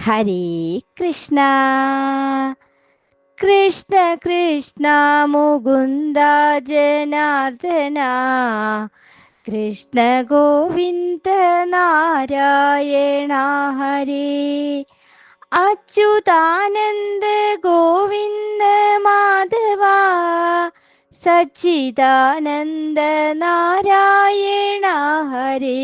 ഹരേ കൃഷ്ണ കൃഷ്ണ കൃഷ്ണ മുകുന്ദ ജനാർദ്ദന കൃഷ്ണ ഗോവിന്ദ നാരായണ ഹരേ അച്യുതാനന്ദ ഗോവിന്ദ മാധവ സച്ചിദാനന്ദ നാരായണ ഹരേ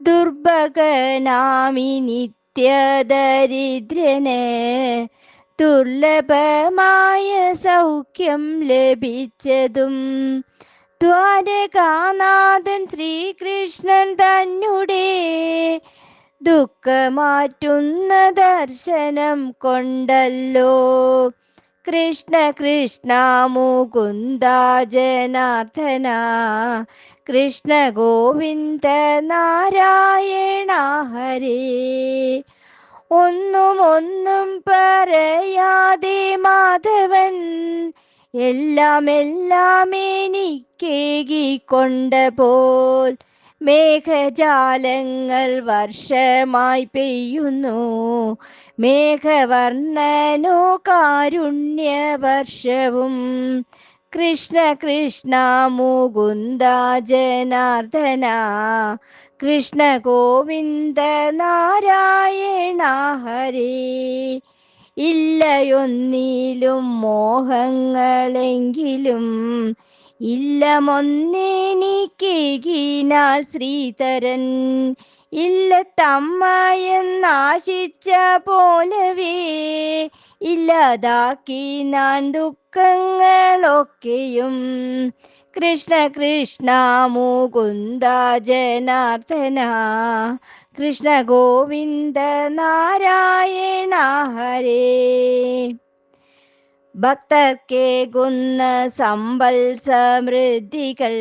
ദുർഭഗനാമി നിത്യദരിദ്രന് ദുർലഭമായ സൗഖ്യം ലഭിച്ചതും ദ്വാരകാനാഥൻ ശ്രീകൃഷ്ണൻ തന്നെ ദുഃഖമാറ്റുന്ന ദർശനം കൊണ്ടല്ലോ. കൃഷ്ണ കൃഷ്ണ മുകുന്ദ ജനാർദ്ദന കൃഷ്ണ ഗോവിന്ദ നാരായണ ഹരേ. ഒന്നും പറയാതെ മാധവൻ എല്ലാം എനിക്കേകിക്കൊണ്ട പോൽ മേഘജാലങ്ങൾ വർഷമായി പെയ്യുന്നു. മേഘവർണ്ണനോ കാരുണ്യവർഷവും. കൃഷ്ണ കൃഷ്ണ മുകുന്ദ ജനാർദ്ദന കൃഷ്ണ ഗോവിന്ദ നാരായണ ഹരേ. ഇല്ലയൊന്നിലും മോഹങ്ങളെങ്കിലും ഇല്ലമൊന്നെനിക്കേകിനാൽ ശ്രീധരൻ. ഇല്ലത്തമ്മയെന്നാശിച്ച പോലവേ ഇല്ലാതാക്കി ഞാൻ ദുഃഖങ്ങളൊക്കെയും. കൃഷ്ണ കൃഷ്ണ മുകുന്ദ ജനാർദ്ദന കൃഷ്ണ ഗോവിന്ദ നാരായണ ഹരേ. ഭക്തർക്കേകുന്ന സമ്പൽ സമൃദ്ധികൾ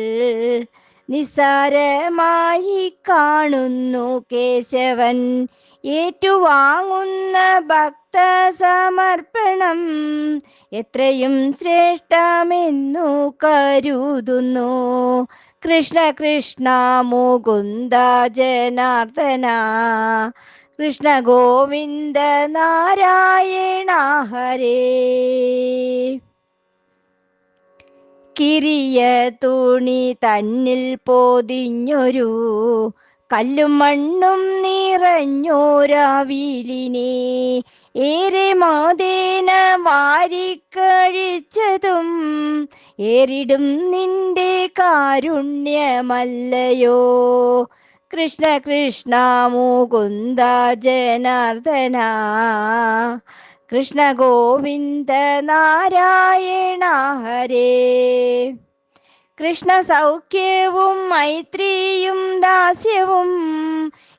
നിസ്സാരമായി കാണുന്നു കേശവൻ. ഏറ്റുവാങ്ങുന്ന ഭക്ത സമർപ്പണം എത്രയും ശ്രേഷ്ഠമെന്നു കരുതുന്നു. കൃഷ്ണ കൃഷ്ണ മുകുന്ദ ജനാർദ്ദന കൃഷ്ണ ഗോവിന്ദ നാരായണ ഹരേ. കിറിയ തുണി തന്നിൽ പൊതിഞ്ഞൊരു കല്ലും മണ്ണും നിറഞ്ഞോരാവിലിനെ ഏറെ മോദേന വാരിക്കഴിച്ചതും ഏറിടും നിന്റെ കാരുണ്യമല്ലയോ. കൃഷ്ണ കൃഷ്ണ മുകുന്ദ ജനാർദ്ദന കൃഷ്ണ ഗോവിന്ദ നാരായണ ഹരേ. കൃഷ്ണ സൗഖ്യവും മൈത്രിയും ദാസ്യവും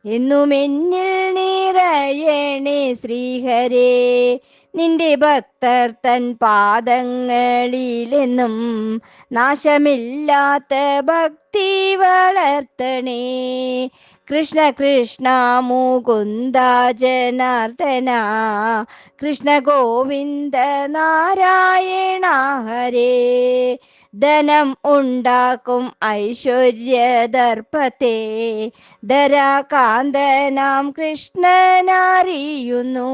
എന്നുമെന്നിൽ നിറയണേ ശ്രീഹരേ. നിന്റെ ഭക്തർ തൻ പാദങ്ങളിലെന്നും നാശമില്ലാത്ത ഭക്തി വളർത്തണേ. കൃഷ്ണ കൃഷ്ണ മുകുന്ദ ജനാർദ്ദന കൃഷ്ണ ഗോവിന്ദ നാരായണ ഹരേ. ധനം ഉണ്ടാക്കും ഐശ്വര്യദർപ്പത്തെ ധരാകാന്തനാം കൃഷ്ണനറിയുന്നു.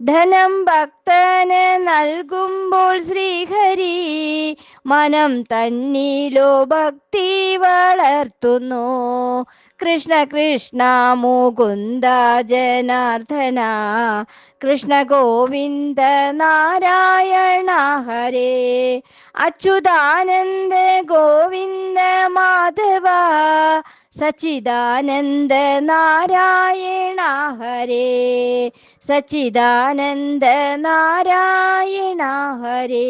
ധനം ഭക്തന് നൽകുമ്പോൾ ശ്രീഹരി മനം തന്നിലോ ഭക്തി വളർത്തുന്നു. കൃഷ്ണ കൃഷ്ണ മുകുന്ദ ജനാർദ്ദന കൃഷ്ണ ഗോവിന്ദ നാരായണ ഹരേ. അച്യുതാനന്ദ ഗോവിന്ദ മാധവ സച്ചിദാനന്ദ നാരായണ ഹരേ. സച്ചിദാനന്ദ നാരായണ ഹരേ.